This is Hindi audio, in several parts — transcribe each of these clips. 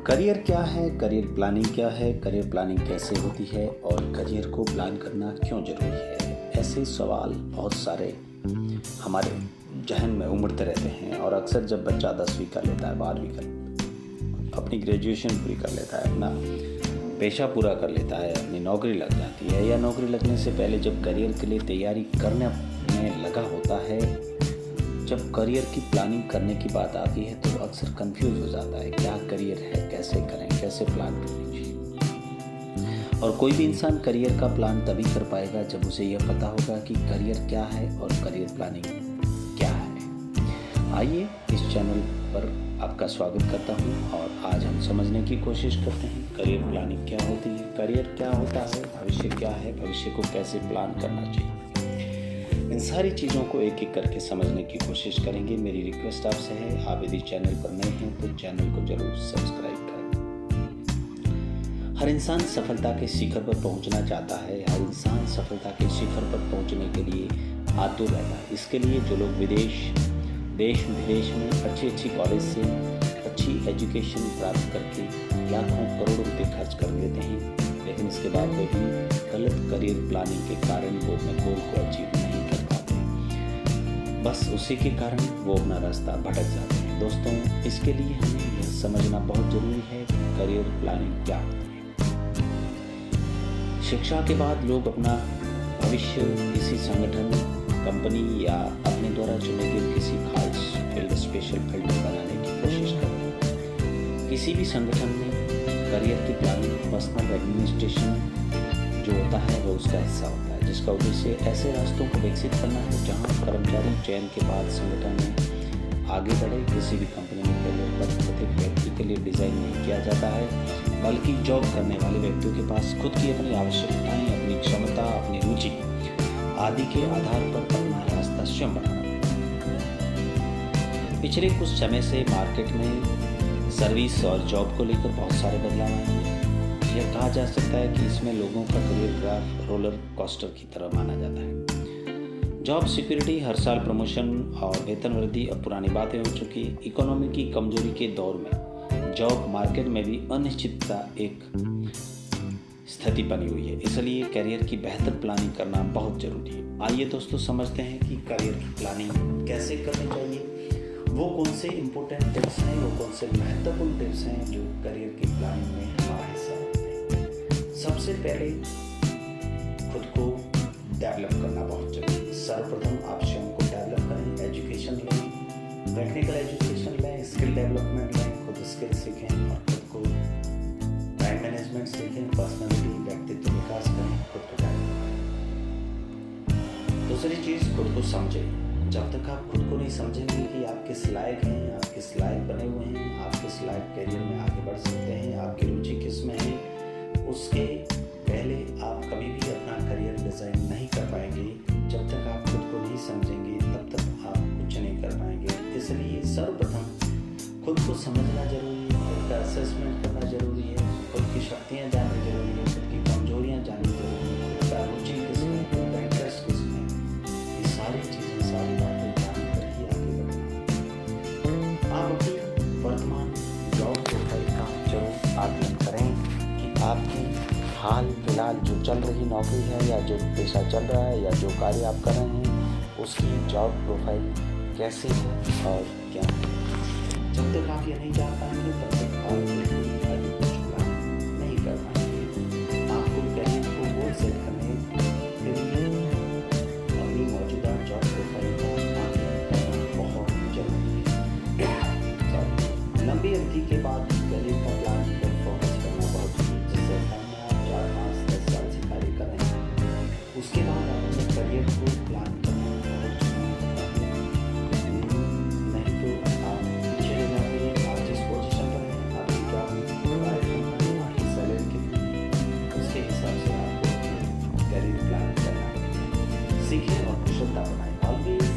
करियर क्या है, करियर प्लानिंग क्या है, करियर प्लानिंग कैसे होती है और करियर को प्लान करना क्यों ज़रूरी है। ऐसे सवाल बहुत सारे हमारे जहन में उमड़ते रहते हैं और अक्सर जब बच्चा 10वीं कर लेता है, 12वीं कर अपनी ग्रेजुएशन पूरी कर लेता है, अपना पेशा पूरा कर लेता है, अपनी नौकरी लग जाती है या नौकरी लगने से पहले जब करियर के लिए तैयारी करने में लगा होता है, जब करियर की प्लानिंग करने की बात आती है तो अक्सर कंफ्यूज हो जाता है, क्या करियर है, कैसे करें, कैसे प्लान करनी चाहिए। और कोई भी इंसान करियर का प्लान तभी कर पाएगा जब उसे यह पता होगा कि करियर क्या है और करियर प्लानिंग क्या है। आइए इस चैनल पर आपका स्वागत करता हूं और आज हम समझने की कोशिश करते हैं करियर प्लानिंग क्या होती है, करियर क्या होता है, भविष्य क्या है, भविष्य को कैसे प्लान करना चाहिए। इन सारी चीज़ों को एक एक करके समझने की कोशिश करेंगे। मेरी रिक्वेस्ट आपसे है, आप यदि चैनल पर नए हैं तो चैनल को जरूर सब्सक्राइब करें। हर इंसान सफलता के शिखर पर पहुंचना चाहता है, हर इंसान सफलता के शिखर पर पहुंचने के लिए आतुर रहता है। इसके लिए जो लोग देश विदेश में अच्छी कॉलेज से अच्छी एजुकेशन प्राप्त करके लाखों करोड़ों रुपये खर्च कर लेते हैं, लेकिन इसके बाद भी गलत करियर प्लानिंग के कारण वो अपने गोल को अचीव नहीं कर पाते, बस उसी के कारण वो अपना रास्ता भटक जाते हैं। दोस्तों, इसके लिए हमें यह समझना बहुत जरूरी है कि करियर प्लानिंग क्या होती है। शिक्षा के बाद लोग अपना भविष्य किसी संगठन, कंपनी या अपने द्वारा चुने गए किसी खास फील्ड, स्पेशल फील्ड बनाने की कोशिश करते हैं। किसी भी संगठन में करियर की प्लानिंग, पर्सनल एडमिनिस्ट्रेशन जो होता है वो उसका हिस्सा होता है, जिसका उद्देश्य ऐसे रास्तों को विकसित करना है जहां कर्मचारी चयन के बाद संगठन में आगे बढ़े। किसी भी कंपनी में करियर पथ प्रत्येक व्यक्ति के लिए डिज़ाइन नहीं किया जाता है, बल्कि जॉब करने वाले व्यक्तियों के पास खुद की अपनी आवश्यकताएं, अपनी क्षमता, अपनी रुचि आदि के आधार पर अपना रास्ता स्वयं बनाना है। पिछले कुछ समय से मार्केट में सर्विस और जॉब को लेकर बहुत सारे बदलाव आए हैं। यह कहा जा सकता है कि इसमें लोगों का करियर ग्राफ रोलर कोस्टर की तरह माना जाता है। जॉब सिक्योरिटी, हर साल प्रमोशन और वेतन वृद्धि अब पुरानी बातें हो चुकी। इकोनॉमी की कमजोरी के दौर में जॉब मार्केट में भी अनिश्चितता एक स्थिति बनी हुई है, इसलिए करियर की बेहतर प्लानिंग करना बहुत जरूरी है। आइए दोस्तों समझते हैं कि करियर की प्लानिंग कैसे करनी चाहिए, वो कौन से इम्पोर्टेंट टिप्स हैं, वो कौन से महत्वपूर्ण टिप्स हैं जो करियर की प्लानिंग में हमारा हिस्सा होते हैं। सबसे पहले खुद को डेवलप करना बहुत जरूरी है। सर्वप्रथम आप स्वयं को डेवलप करें, एजुकेशन लें, टेक्निकल एजुकेशन लें, स्किल डेवलपमेंट लें, खुद स्किल सीखें और खुद को टाइम मैनेजमेंट सीखें, पर्सनैलिटी, व्यक्तित्व विकास करें, खुद को डेवलप करें। दूसरी चीज़, खुद को समझें। जब तक आप खुद को नहीं समझेंगे कि आप किस लायक हैं, आप किस लायक बने हुए हैं, आप किस लायक करियर में आगे बढ़ सकते हैं, आपकी रुचि किस में है, उसके पहले आप कभी भी अपना करियर डिज़ाइन नहीं कर पाएंगे। जब तक आप खुद को नहीं समझेंगे तब तक आप कुछ नहीं कर पाएंगे। इसलिए सर्वप्रथम खुद को समझना जरूरी है, खुद का असेसमेंट करना जरूरी है, खुद की शक्तियाँ जाननी जरूरी है, खुद की कमजोरियाँ जाननी जरूरी है, खुद का रुचि किसमें, खुद का इंटरेस्ट किसमें, ये सारी चीज़ें, सारी बातें जान कर ही आगे बढ़ना। आप अपनी वर्तमान जॉब प्रोफाइल का जरूर आकलन करें कि आपकी हाल फिलहाल जो चल रही नौकरी है या जो पेशा चल रहा है या जो कार्य आप कर रहे हैं उसकी जॉब प्रोफाइल कैसी है और क्या है। जब तक आप ये नहीं जान पाएंगे तब तक आप नहीं कर पाएंगे। आपको करियर को गोल सेट करने के लिए अपनी मौजूदा जॉब प्रोफाइल का आकलन करना बहुत जरूरी है। लंबी अवधि के बाद करियर का प्लान पर फोकस करना बहुत जरूरी है। जिससे आप 4, 5, 10 साल से कार्य कर रहे हैं, उसके बाद आप अपने करियर को प्लान करना बहुत जरूरी है। नहीं तो आप पीछे रह जाएंगे। आप जिस पोजीशन पर हैं, आपकी जॉब आपकी सैलरी कितनी है, उसके हिसाब से आपको करियर प्लान करना है। सीखें और कुशलता बनाएं। Always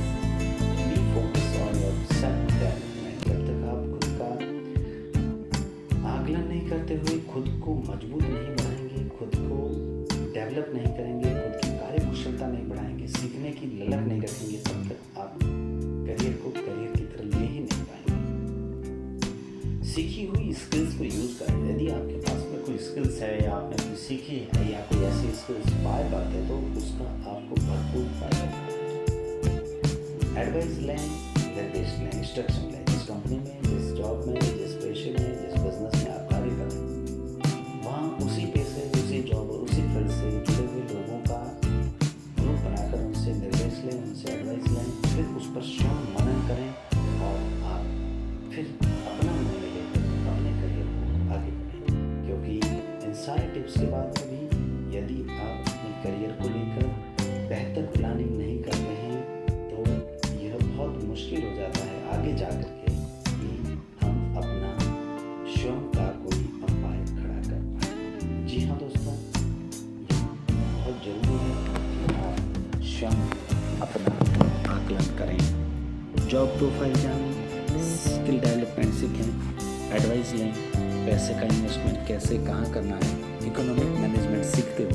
be focus on your self development. जब तक आप खुद का आकलन नहीं करते हुए खुद को मजबूत नहीं बनाएंगे, खुद को डेवलप नहीं करेंगे, खुद की कार्य कुशलता नहीं बढ़ाएंगे, सीखने की ललक नहीं रखेंगे, तब तक आप करियर को करियर की तरह ले ही नहीं पाएंगे। सीखी हुई स्किल्स को यूज़ करें। यदि आपके पास में कोई स्किल्स है या आपने कोई सीखी है या कोई ऐसी स्किल्स बाय बात है तो उसका आपको भरपूर फायदा है। एडवाइस लें, निर्देश लें, इंस्ट्रक्शन लें। जिस कंपनी में, जिस जॉब में, जिस पेशे में, जिस बिजनेस में आप कार्य करें, वहाँ उसी पेशे, उसी जॉब और उसी फील्ड से जुड़े हुए लोगों का ग्रुप बनाकर उनसे निर्देश लें, उनसे एडवाइस लें, फिर उस पर श्रम मनन करें और आप फिर अपना निर्णय लेकर अपने करियर को आगे बढ़ें। क्योंकि इन सारे टिप्स के बाद भी यदि आप अपने करियर को लेकर बेहतर प्लानिंग नहीं कर रहे हैं तो यह बहुत मुश्किल हो जाता है आगे जा कर के कि हम अपना स्वयं का कोई अंपायर खड़ा कर पाए। जी हाँ दोस्तों, यह बहुत ज़रूरी है कि आप स्वयं अपना आकलन करें, जॉब प्रोफाइल जानें, स्किल डेवलपमेंट सीखें, एडवाइस लें, पैसे का इन्वेस्टमेंट कैसे कहाँ करना है, इकोनॉमिक मैनेजमेंट सीखते हुए